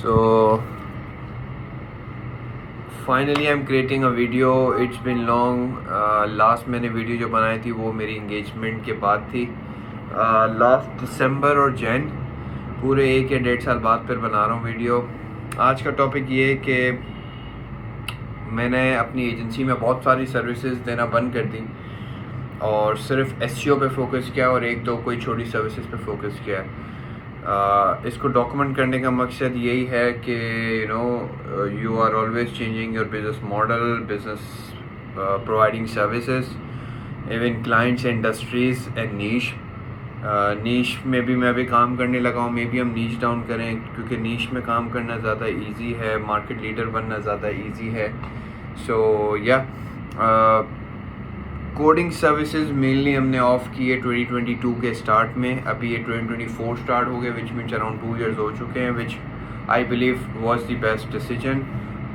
So finally I'm creating a video. It's been long. Last मैंने video जो बनाई थी वो मेरी इंगेजमेंट के बाद थी, लास्ट दिसंबर और जैन, पूरे 1 या 1.5 साल बाद फिर बना रहा हूँ वीडियो। आज का टॉपिक ये है कि मैंने अपनी एजेंसी में बहुत सारी सर्विसेज देना बंद कर दी और सिर्फ एसईओ पे फोकस किया और एक दो कोई छोटी सर्विसेज पे फोकस किया। इसको डॉक्यूमेंट करने का मकसद यही है कि you are always changing your business model, business providing services, even clients, industries and niche में भी मैं अभी काम करने लगा हूँ। मे बी हम नीश डाउन करें क्योंकि नीश में काम करना ज़्यादा इजी है, मार्केट लीडर बनना ज़्यादा इजी है। सो या कोडिंग सर्विसेज मेनली हमने ऑफ की है 2022 के स्टार्ट में। अभी ये 2024 स्टार्ट हो गया, विच मीन्स अराउंड 2 years हो चुके हैं, which I believe was the best decision.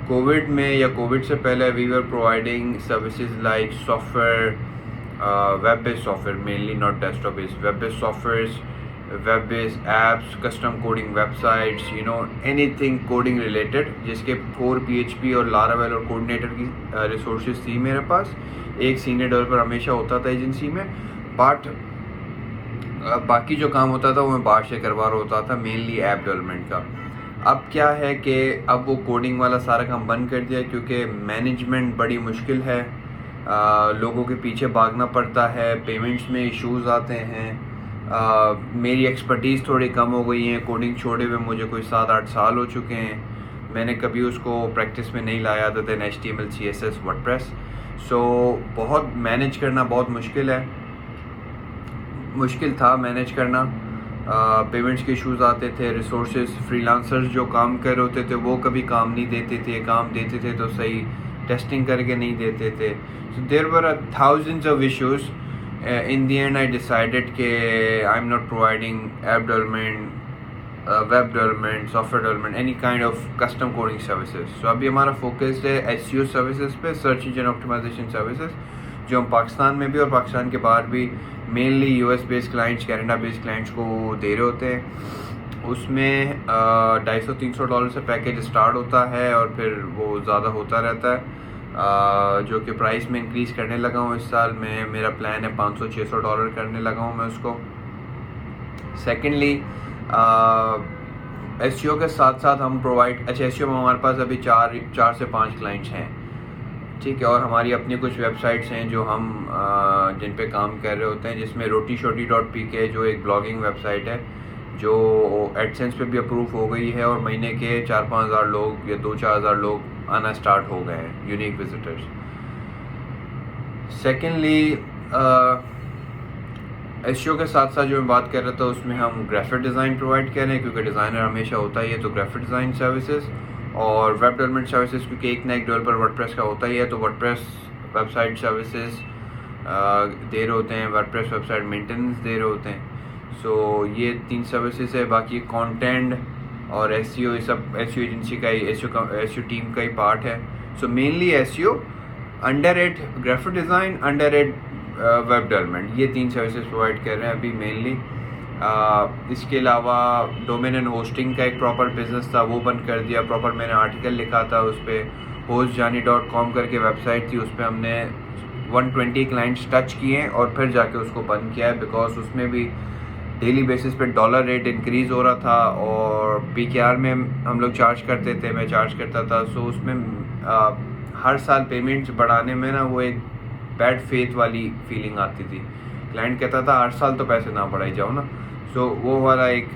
COVID में या कोविड से पहले we were providing services like software, web based software mainly, not desktop based, web based softwares, web based apps, custom coding websites, anything coding related, जिसके core PHP और Laravel और coordinator की resources थी मेरे पास। एक senior developer हमेशा होता था एजेंसी में, बट बाकी जो काम होता था वो मैं बाहर से करवा रहा होता था, मेनली ऐप डेवलपमेंट का। अब क्या है कि अब वो कोडिंग वाला सारा काम बंद कर दिया क्योंकि मैनेजमेंट बड़ी मुश्किल है, लोगों के पीछे भागना पड़ता है, पेमेंट्स में इश्यूज आते हैं। मेरी एक्सपर्टीज़ थोड़ी कम हो गई है, कोडिंग छोड़े हुए मुझे कोई 7-8 साल हो चुके हैं, मैंने कभी उसको प्रैक्टिस में नहीं लाया था देन HTML, CSS, वर्डप्रेस। सो बहुत मैनेज करना बहुत मुश्किल था मैनेज करना। पेमेंट्स के इश्यूज आते थे, रिसोर्सेज, फ्रीलांसर्स जो काम कर रहे होते थे वो कभी काम नहीं देते थे, काम देते थे तो सही टेस्टिंग करके नहीं देते थे। So there were thousands of issues. In the end I decided कि I'm not providing app development, web development, software development, any kind of custom coding services. So अभी हमारा फोकस है SEO सर्विसेज पे, search engine optimisation services, जो हम पाकिस्तान में भी और पाकिस्तान के बाहर भी mainly US based clients, Canada based clients को दे रहे होते हैं। उसमें $250-300 से पैकेज स्टार्ट होता है और फिर वो ज़्यादा होता रहता है, जो कि प्राइस में इंक्रीज़ करने लगा हूँ इस साल में। मेरा प्लान है $500-600 करने लगा हूँ मैं उसको। सेकेंडली SEO के साथ साथ हम प्रोवाइड, SEO में हमारे पास अभी 4 से 5 क्लाइंट्स हैं, ठीक है, और हमारी अपनी कुछ वेबसाइट्स हैं जो हम जिन पे काम कर रहे होते हैं, जिसमें rotishoti.pk जो एक ब्लॉगिंग वेबसाइट है जो एडसेंस पे भी अप्रूव हो गई है और महीने के 4-5 हज़ार लोग या 2-4 हज़ार लोग आना स्टार्ट हो गए हैं, यूनिक विजिटर्स। सेकेंडली SEO के साथ साथ जो मैं बात कर रहा था उसमें हम ग्राफिक डिज़ाइन प्रोवाइड कर रहे हैं क्योंकि डिज़ाइनर हमेशा होता ही है, तो ग्राफिक डिज़ाइन सर्विसेज और वेब डेवलपमेंट सर्विसेज, क्योंकि एक ना एक डेवलपर वर्डप्रेस का होता ही है, तो वर्डप्रेस वेबसाइट सर्विसेज दे रहे होते हैं, वर्डप्रेस वेबसाइट मेंटेनेंस दे रहे होते हैं। सो ये 3 सर्विसेज है। बाकी कंटेंट और SEO, ये सब SEO एजेंसी का ही, SEO टीम का ही पार्ट है। So mainly SEO, under it graphic design, under it web development, ये 3 सर्विसेज प्रोवाइड कर रहे हैं अभी मेनली। इसके अलावा डोमेन एंड होस्टिंग का एक प्रॉपर बिजनेस था, वो बंद कर दिया। प्रॉपर मैंने आर्टिकल लिखा था उस पर, hostjani.com करके वेबसाइट थी, उस पर हमने 120 क्लाइंट्स टच किए और फिर जाके उसको बंद किया है, बिकॉज उसमें भी डेली बेसिस पे डॉलर रेट इंक्रीज़ हो रहा था और PKR में हम लोग चार्ज करते थे, मैं चार्ज करता था। सो उसमें हर साल पेमेंट्स बढ़ाने में ना वो एक बैड फेथ वाली फीलिंग आती थी। क्लाइंट कहता था हर साल तो पैसे ना बढ़ाई जाओ ना। सो वो वाला एक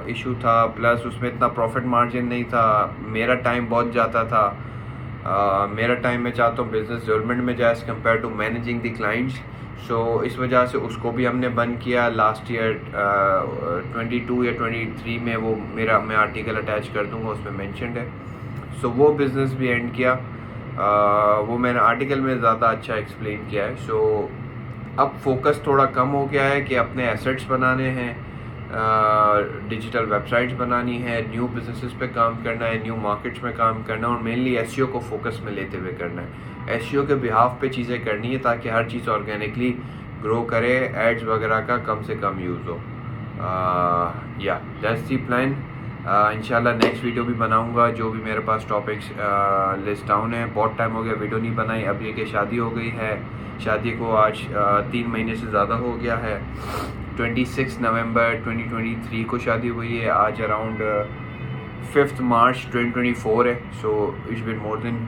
इशू था, प्लस उसमें इतना प्रॉफिट मार्जिन नहीं था, मेरा टाइम बहुत जाता था। मेरा टाइम मैं चाहता हूँ बिजनेस डेवलपमेंट में जाए as compare to managing the clients. So इस वजह से उसको भी हमने बंद किया। लास्ट ईयर 22 या 23 में वो मैं आर्टिकल अटैच कर दूंगा, उसमें मेंशन्ड है। सो वो बिज़नेस भी एंड किया। वो मैंने आर्टिकल में ज़्यादा अच्छा एक्सप्लेन किया है। सो अब फोकस थोड़ा कम हो गया है कि अपने एसेट्स बनाने हैं, डिजिटल वेबसाइट्स बनानी है, न्यू बिजनेसेस पे काम करना है, न्यू मार्केट्स में काम करना है और मेनली SEO को फोकस में लेते हुए करना है। SEO के बिहाफ पे चीज़ें करनी है ताकि हर चीज़ ऑर्गेनिकली ग्रो करे, एड्स वगैरह का कम से कम यूज़ हो। या दैट्स दी प्लान। इंशाल्लाह नेक्स्ट वीडियो भी बनाऊंगा, जो भी मेरे पास टॉपिक्स लिस्ट डाउन है। बहुत टाइम हो गया वीडियो नहीं बनाई, अब ये कि शादी हो गई है, शादी को आज 3 महीने से ज़्यादा हो गया है। 26 नवंबर 2023 को शादी हुई है, आज अराउंड 5 मार्च 2024 है। So it's been more than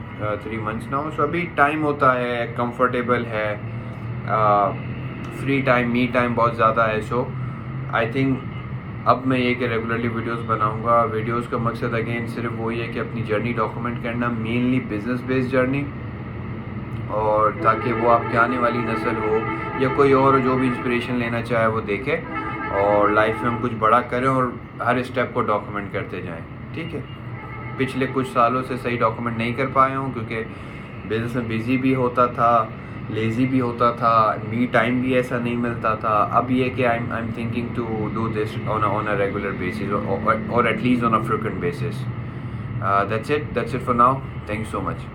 3 months now. So अभी टाइम होता है, कंफर्टेबल है, फ्री टाइम, मी टाइम बहुत ज़्यादा है। सो आई थिंक अब मैं ये कि रेगुलरली वीडियोस बनाऊंगा। वीडियोस का मकसद अगेन सिर्फ वही है कि अपनी जर्नी डॉक्यूमेंट करना, मेनली बिजनेस बेस्ड जर्नी, और ताकि वो आपके आने वाली नस्ल हो या कोई और जो भी इंस्पिरेशन लेना चाहे वो देखे और लाइफ में हम कुछ बड़ा करें और हर स्टेप को डॉक्यूमेंट करते जाएं। ठीक है, पिछले कुछ सालों से सही डॉक्यूमेंट नहीं कर पाया हूँ क्योंकि बिजनेस में बिजी भी होता था, लेज़ी भी होता था, मी टाइम भी ऐसा नहीं मिलता था। अब ये कि I am thinking to do this on a regular basis और at least on a frequent basis. That's it for now. Thank you so much.